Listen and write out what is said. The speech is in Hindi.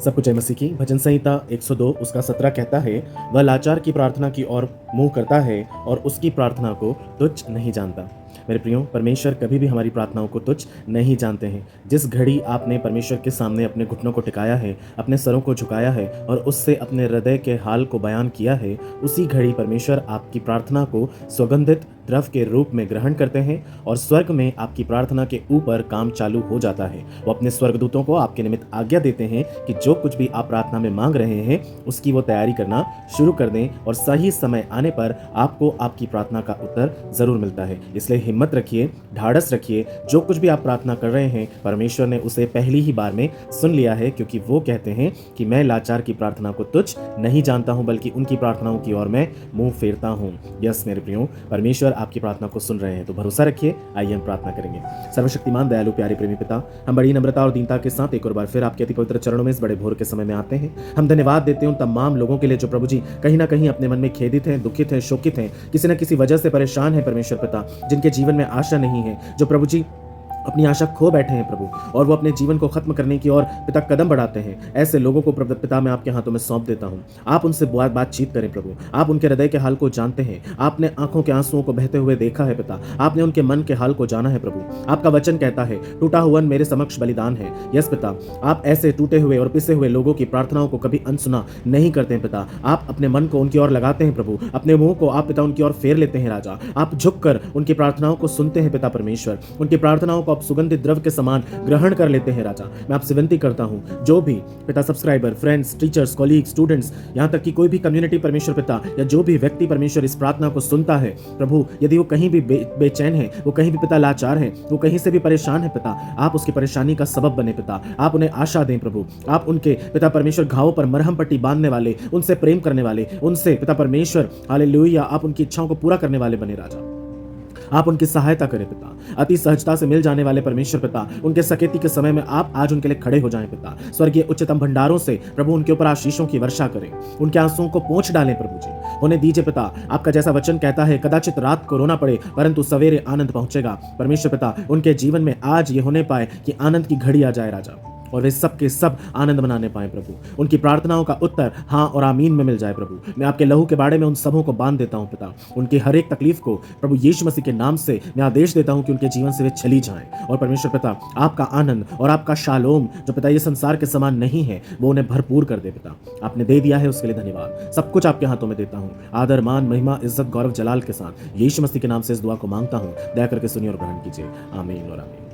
सब कुछ है मसीह की। भजन संहिता 102 उसका 17 कहता है, वह लाचार की प्रार्थना की ओर मुंह करता है और उसकी प्रार्थना को तुच्छ नहीं जानता। मेरे प्रियो, परमेश्वर कभी भी हमारी प्रार्थनाओं को तुच्छ नहीं जानते हैं। जिस घड़ी आपने परमेश्वर के सामने अपने घुटनों को टिकाया है, अपने सरों को झुकाया है और उससे अपने हृदय के हाल को बयान किया है, उसी घड़ी परमेश्वर आपकी प्रार्थना को सुगंधित द्रव्य के रूप में ग्रहण करते हैं और स्वर्ग में आपकी प्रार्थना के ऊपर काम चालू हो जाता है। वो अपने स्वर्गदूतों को आपके निमित्त आज्ञा देते हैं कि जो कुछ भी आप प्रार्थना में मांग रहे हैं उसकी वो तैयारी करना शुरू कर दें और सही समय आने पर आपको आपकी प्रार्थना का उत्तर जरूर मिलता है। इसलिए हिम्मत रखिए, ढाढ़स रखिए। जो कुछ भी आप प्रार्थना कर रहे हैं परमेश्वर ने उसे पहली ही बार में सुन लिया है, क्योंकि वो कहते हैं कि मैं लाचार की प्रार्थना को तुच्छ नहीं जानता हूं, बल्कि उनकी प्रार्थनाओं की ओर मैं मुंह फेरता हूं। यस मेरे प्रियो, परमेश्वर आपकी प्रार्थना को सुन रहे हैं, तो भरोसा रखिए। आइए हम प्रार्थना करेंगे। सर्वशक्तिमान दयालु प्यारे प्रेमी पिता, हम बड़ी नम्रता और दीनता के साथ एक और बार फिर आपके अति पवित्र चरणों में इस बड़े भोर के समय में आते हैं। हम धन्यवाद देते हैं उन तमाम लोगों के लिए जो प्रभु जी कहीं ना कहीं अपने मन में खेदित हैं, दुखित हैं, शोकित हैं, किसी न किसी वजह से परेशान है परमेश्वर पिता, जिनके जीवन में आशा नहीं है, जो प्रभु जी अपनी आशा खो बैठे हैं प्रभु, और वो अपने जीवन को खत्म करने की ओर पिता कदम बढ़ाते हैं। ऐसे लोगों को प्रभु पिता मैं आपके हाथों में सौंप देता हूं। आप उनसे बातचीत करें प्रभु। आप उनके हृदय के हाल को जानते हैं। आपने आंखों के आंसुओं को बहते हुए देखा है पिता। आपने उनके मन के हाल को जाना है प्रभु। आपका वचन कहता है, टूटा हुआ मेरे समक्ष बलिदान है। यस पिता, आप ऐसे टूटे हुए और पिसे हुए लोगों की प्रार्थनाओं को कभी अनसुना नहीं करते हैं पिता। आप अपने मन को उनकी ओर लगाते हैं प्रभु, अपने मुंह को आप पिता उनकी ओर फेर लेते हैं राजा। आप झुककर उनकी प्रार्थनाओं को सुनते हैं पिता परमेश्वर। उनकी प्रार्थनाओं को आप सुगंधित द्रव्य के समान ग्रहण कर लेते हैं राजा। मैं आपसे विनती करता हूं, जो भी पिता subscriber, friends, teachers, colleagues, students, यहां तक कि कोई भी कम्युनिटी परमेश्वर पिता, या जो भी व्यक्ति परमेश्वर इस प्रार्थना को सुनता है प्रभु, यदि वो कहीं भी बेचैन है, वो कहीं भी पिता लाचार है, वो कहीं से भी परेशान है पिता, आप उसकी परेशानी का सबब बने पिता। आप उन्हें आशा दें प्रभु। आप उनके पिता परमेश्वर घावों पर मरहम पट्टी बांधने वाले, उनसे प्रेम करने वाले, उनसे पिता परमेश्वर हालेलुया आप उनकी इच्छाओं को पूरा करने वाले बने राजा। आप उनकी सहायता करें पिता। अति सहजता से मिल जाने वाले परमेश्वर पिता, उनके सकेती के समय में आप आज उनके लिए खड़े हो जाएं पिता। स्वर्गीय उच्चतम भंडारों से प्रभु उनके ऊपर आशीषों की वर्षा करें, उनके आंसुओं को पोंछ डालें प्रभु जी। उन्हें दीजिए पिता, आपका जैसा वचन कहता है, कदाचित रात को रोना पड़े परंतु सवेरे आनंद पहुंचेगा। परमेश्वर पिता, उनके जीवन में आज ये होने पाए कि आनंद की घड़ी आ जाए राजा, और वे सब के सब आनंद मनाने पाए प्रभु। उनकी प्रार्थनाओं का उत्तर हाँ और आमीन में मिल जाए प्रभु। मैं आपके लहू के बाड़े में उन सबों को बांध देता हूं पिता। उनकी हर एक तकलीफ को प्रभु यीशु मसीह के नाम से मैं आदेश देता हूं कि उनके जीवन से वे चली जाएं, और परमेश्वर पिता आपका आनंद और आपका शालोम जो पिता ये संसार के समान नहीं है, वो उन्हें भरपूर कर दे पिता। आपने दे दिया है उसके लिए धन्यवाद। सब कुछ आपके हाथों में देता हूं। आदर, मान, महिमा, इज्जत, गौरव, जलाल के साथ यीशु मसीह के नाम से इस दुआ को मांगता हूं। दया करके सुनिए और ग्रहण कीजिए। आमीन और आमीन।